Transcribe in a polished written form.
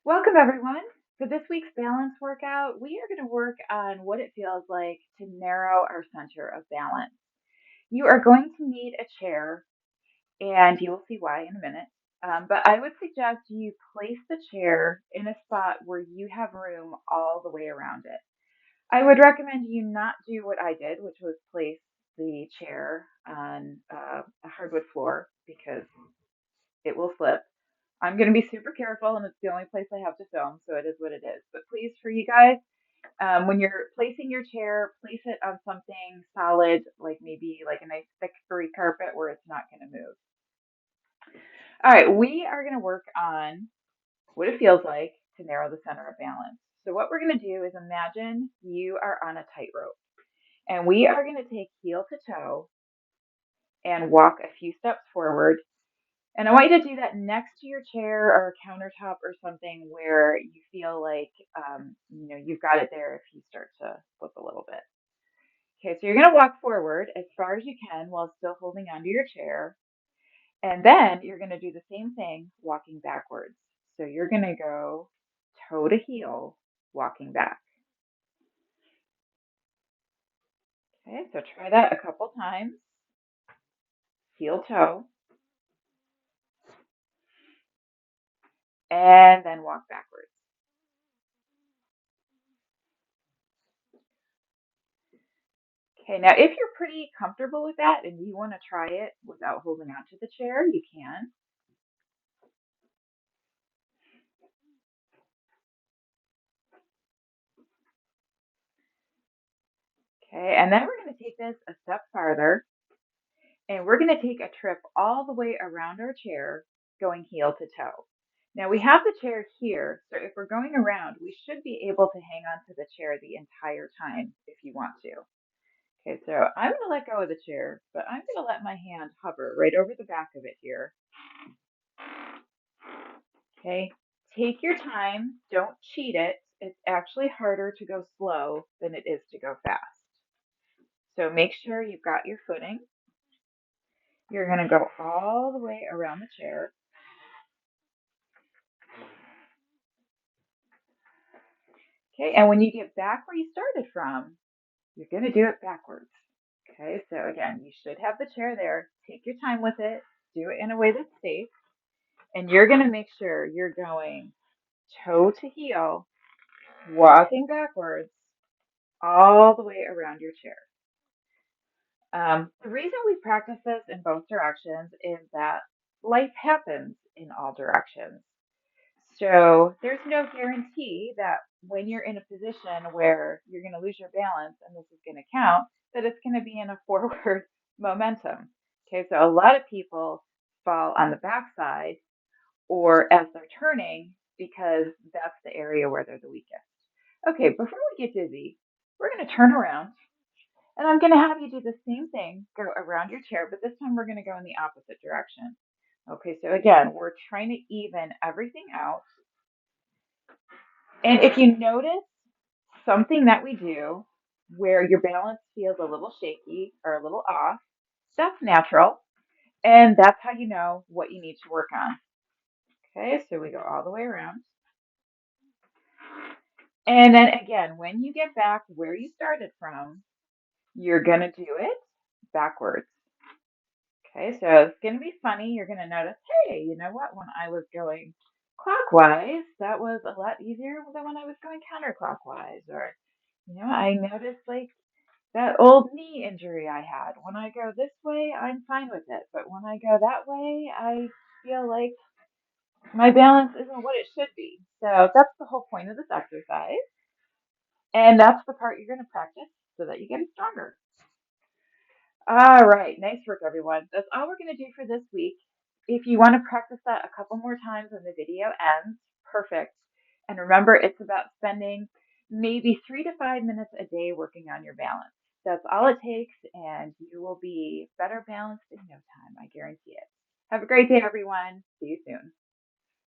Welcome, everyone. For this week's balance workout, we are going to work on what it feels like to narrow our center of balance. You are going to need a chair, and you will see why in a minute. But I would suggest you place the chair in a spot where you have room all the way around it. I would recommend you not do what I did, which was place the chair on a hardwood floor because it will slip. I'm going to be super careful, and it's the only place I have to film, so it is what it is. But please, for you guys, when you're placing your chair, place it on something solid, like maybe like a nice thick furry carpet where it's not going to move. All right, we are going to work on what it feels like to narrow the center of balance. So what we're going to do is imagine you are on a tightrope, and we are going to take heel to toe and walk a few steps forward. And I want you to do that next to your chair or a countertop or something where you feel like you've got it there if you start to slip a little bit. Okay, so you're going to walk forward as far as you can while still holding onto your chair. And then you're going to do the same thing walking backwards. So you're going to go toe to heel walking back. Okay, so try that a couple times. Heel toe. And then walk backwards. Okay, now if you're pretty comfortable with that and you want to try it without holding onto the chair, you can. Okay, and then we're going to take this a step farther and we're going to take a trip all the way around our chair going heel to toe. Now we have the chair here, so if we're going around, we should be able to hang on to the chair the entire time if you want to. Okay, so I'm going to let go of the chair, but I'm going to let my hand hover right over the back of it here. Okay, take your time, don't cheat it. It's actually harder to go slow than it is to go fast. So make sure you've got your footing. You're going to go all the way around the chair. Okay, and when you get back where you started from, you're going to do it backwards. Okay, so again, you should have the chair there. Take your time with it. Do it in a way that's safe. And you're going to make sure you're going toe to heel, walking backwards all the way around your chair. The reason we practice this in both directions is that life happens in all directions. So there's no guarantee that when you're in a position where you're going to lose your balance and this is going to count, that it's going to be in a forward momentum. Okay, so a lot of people fall on the backside or as they're turning because that's the area where they're the weakest. Okay, before we get dizzy, we're going to turn around and I'm going to have you do the same thing, go around your chair, but this time we're going to go in the opposite direction. Okay, so again, we're trying to even everything out. And if you notice something that we do where your balance feels a little shaky or a little off, that's natural. And that's how you know what you need to work on. Okay, so we go all the way around. And then again, when you get back where you started from, you're going to do it backwards. Okay, so it's going to be funny. You're going to notice, hey, you know what? When I was going clockwise, that was a lot easier than when I was going counterclockwise. Or, I noticed like that old knee injury I had. When I go this way, I'm fine with it. But when I go that way, I feel like my balance isn't what it should be. So that's the whole point of this exercise. And that's the part you're going to practice so that you get stronger. All right, nice work, everyone. That's all we're going to do for this week. If you want to practice that a couple more times when the video ends, perfect. And remember, it's about spending maybe 3 to 5 minutes a day working on your balance. That's all it takes, and you will be better balanced in no time. I guarantee it. Have a great day, everyone. See you soon.